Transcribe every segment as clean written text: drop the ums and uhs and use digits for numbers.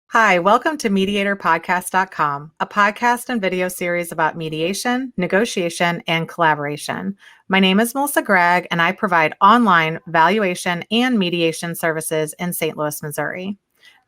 Hi, welcome to MediatorPodcast.com, a podcast and video series about mediation, negotiation, and collaboration. My name is Melissa Gragg, and I provide online valuation and mediation services in St. Louis, Missouri.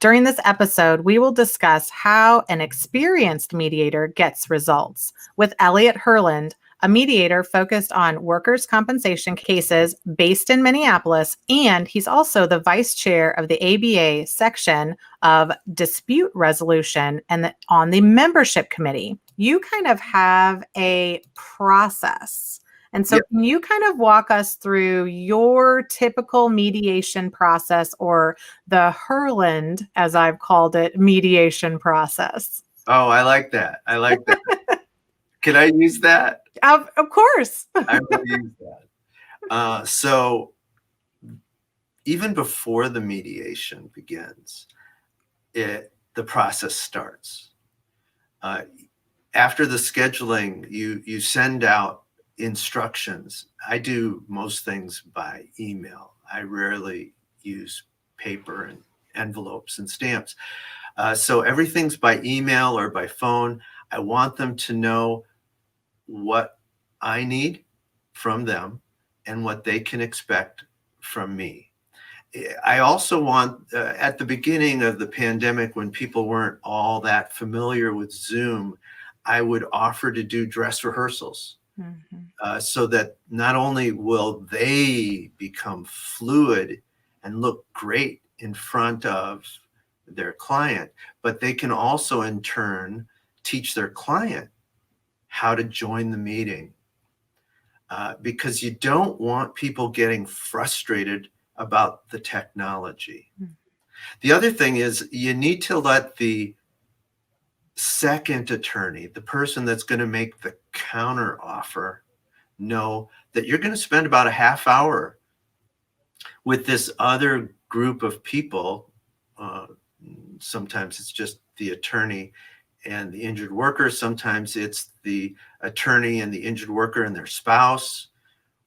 During this episode, we will discuss how an experienced mediator gets results with Elliot Herland, a mediator focused on workers' compensation cases based in Minneapolis, and he's also the vice chair of the ABA section of dispute resolution and on the membership committee. You kind of have a process. And so Can you kind of walk us through your typical mediation process, or the Herland, as I've called it, mediation process? Oh, I like that. Can I use that? Of course. I will use that. So even before the mediation begins, the process starts. After the scheduling, you send out instructions. I do most things by email. I rarely use paper and envelopes and stamps. So everything's by email or by phone. I want them to know what I need from them and what they can expect from me. I also want, at the beginning of the pandemic, when people weren't all that familiar with Zoom, I would offer to do dress rehearsals. So that not only will they become fluid and look great in front of their client, but they can also in turn teach their client how to join the meeting, because you don't want people getting frustrated about the technology. The other thing is you need to let the second attorney, the person that's going to make the counter offer, know that you're going to spend about a half hour with this other group of people. Sometimes it's just the attorney and the injured worker. Sometimes it's the attorney and the injured worker and their spouse,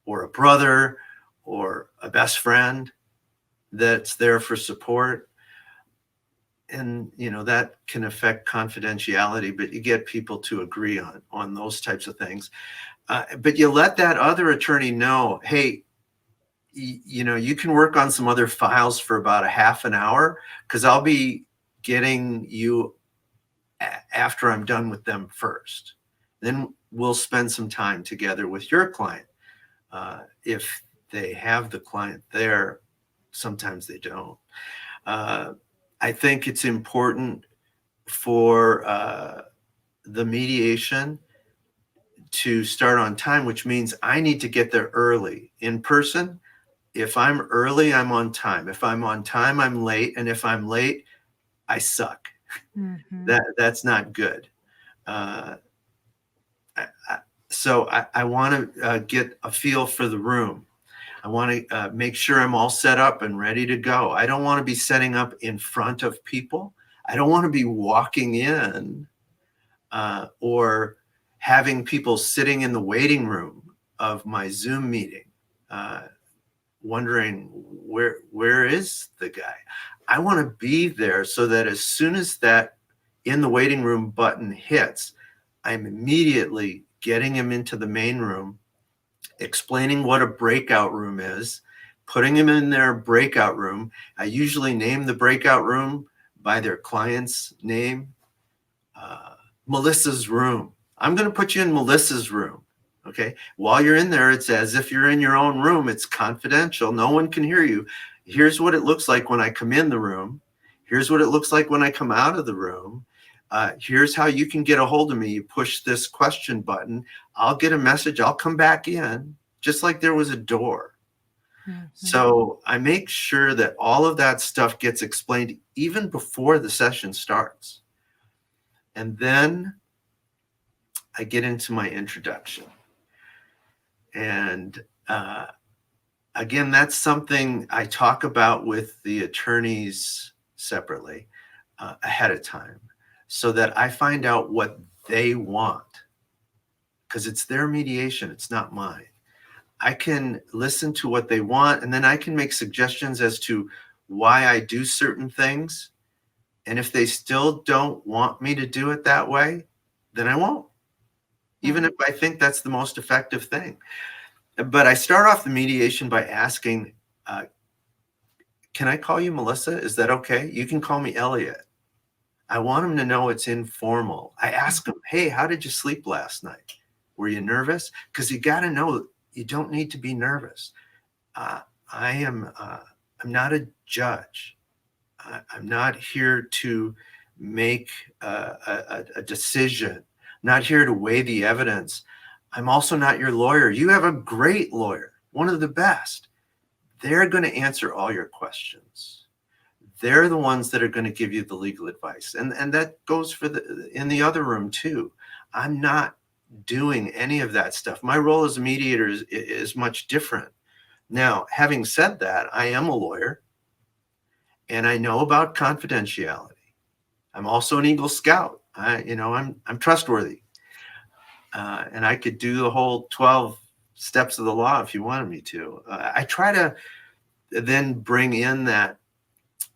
or a brother, or a best friend that's there for support. And, that can affect confidentiality, but you get people to agree on those types of things. But you let that other attorney know, hey, you can work on some other files for about a half an hour, because I'll be getting you after I'm done with them first. Then we'll spend some time together with your client. If they have the client there, sometimes they don't. I think it's important for the mediation to start on time, which means I need to get there early. In person, if I'm early, I'm on time. If I'm on time, I'm late. And if I'm late, I suck. That's not good. So I want to get a feel for the room. I want to make sure I'm all set up and ready to go. I don't want to be setting up in front of people. I don't want to be walking in or having people sitting in the waiting room of my Zoom meeting, wondering where is the guy. I want to be there so that as soon as that in the waiting room button hits, I'm immediately getting him into the main room, explaining what a breakout room is, putting him in their breakout room. I usually name the breakout room by their client's name. Melissa's room. I'm going to put you in Melissa's room. Okay. While you're in there, it's as if you're in your own room. It's confidential. No one can hear you. Here's what it looks like when I come in the room. Here's what it looks like when I come out of the room. Here's how you can get a hold of me. You push this question button. I'll get a message. I'll come back in, just like there was a door. So I make sure that all of that stuff gets explained even before the session starts. And then I get into my introduction. And again, that's something I talk about with the attorneys separately ahead of time, so that I find out what they want, because it's their mediation, it's not mine. I can listen to what they want, and then I can make suggestions as to why I do certain things. And if they still don't want me to do it that way, then I won't, even if I think that's the most effective thing. But I start off the mediation by asking, can I call you Melissa? Is that okay? You can call me Elliot. I want them to know it's informal. I ask them, hey, how did you sleep last night? Were you nervous? Because you got to know you don't need to be nervous. I'm not a judge. I'm not here to make a decision. I'm not here to weigh the evidence. I'm also not your lawyer. You have a great lawyer, one of the best. They're going to answer all your questions. They're the ones that are going to give you the legal advice. And that goes for in the other room too. I'm not doing any of that stuff. My role as a mediator is much different. Now, having said that, I am a lawyer and I know about confidentiality. I'm also an Eagle Scout. I'm trustworthy. And I could do the whole 12 steps of the law if you wanted me to. I try to then bring in that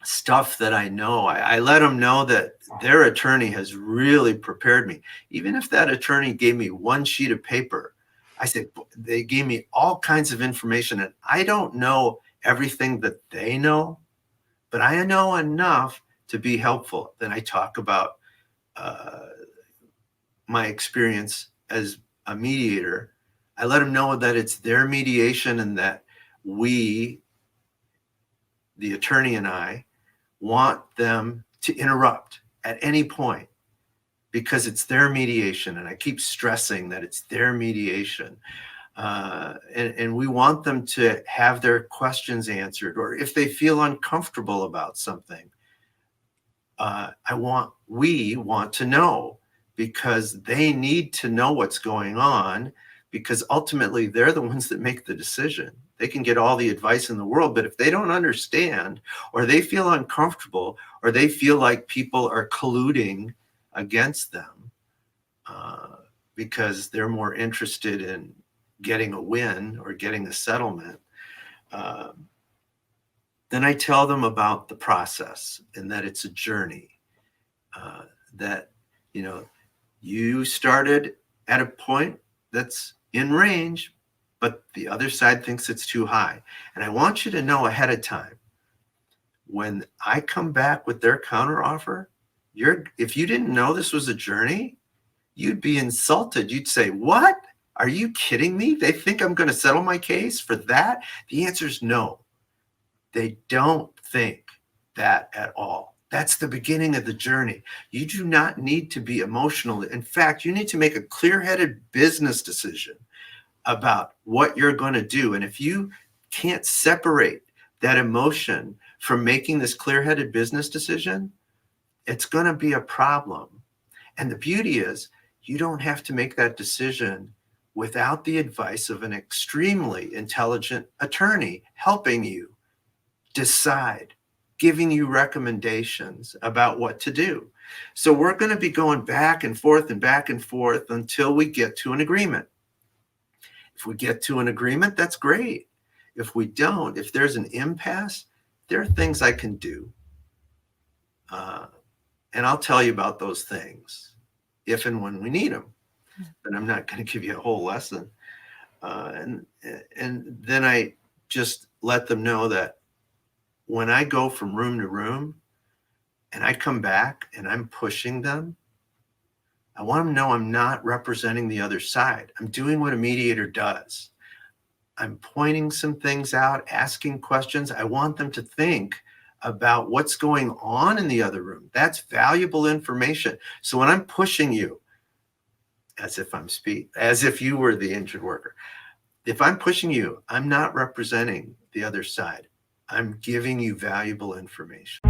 stuff that I know. I let them know that their attorney has really prepared me. Even if that attorney gave me one sheet of paper, I said, they gave me all kinds of information, and I don't know everything that they know, but I know enough to be helpful. Then I talk about my experience as a mediator. I let them know that it's their mediation and that we, the attorney and I, want them to interrupt at any point because it's their mediation. And I keep stressing that it's their mediation. And we want them to have their questions answered, or if they feel uncomfortable about something, we want to know, because they need to know what's going on, because ultimately they're the ones that make the decision. They can get all the advice in the world, but if they don't understand, or they feel uncomfortable, or they feel like people are colluding against them because they're more interested in getting a win or getting a settlement, then I tell them about the process and that it's a journey, that, you started at a point that's in range, but the other side thinks it's too high. And I want you to know ahead of time, when I come back with their counteroffer, if you didn't know this was a journey, you'd be insulted. You'd say, what? Are you kidding me? They think I'm going to settle my case for that? The answer is no. They don't think that at all. That's the beginning of the journey. You do not need to be emotional. In fact, you need to make a clear-headed business decision about what you're going to do. And if you can't separate that emotion from making this clear-headed business decision, it's going to be a problem. And the beauty is, you don't have to make that decision without the advice of an extremely intelligent attorney helping you decide, giving you recommendations about what to do. So we're going to be going back and forth until we get to an agreement. If we get to an agreement, that's great. If we don't, if there's an impasse, there are things I can do. And I'll tell you about those things if and when we need them. But I'm not going to give you a whole lesson. And then I just let them know that when I go from room to room and I come back and I'm pushing them, I want them to know I'm not representing the other side. I'm doing what a mediator does. I'm pointing some things out, asking questions. I want them to think about what's going on in the other room. That's valuable information. So when I'm pushing you, as if you were the injured worker, if I'm pushing you, I'm not representing the other side. I'm giving you valuable information.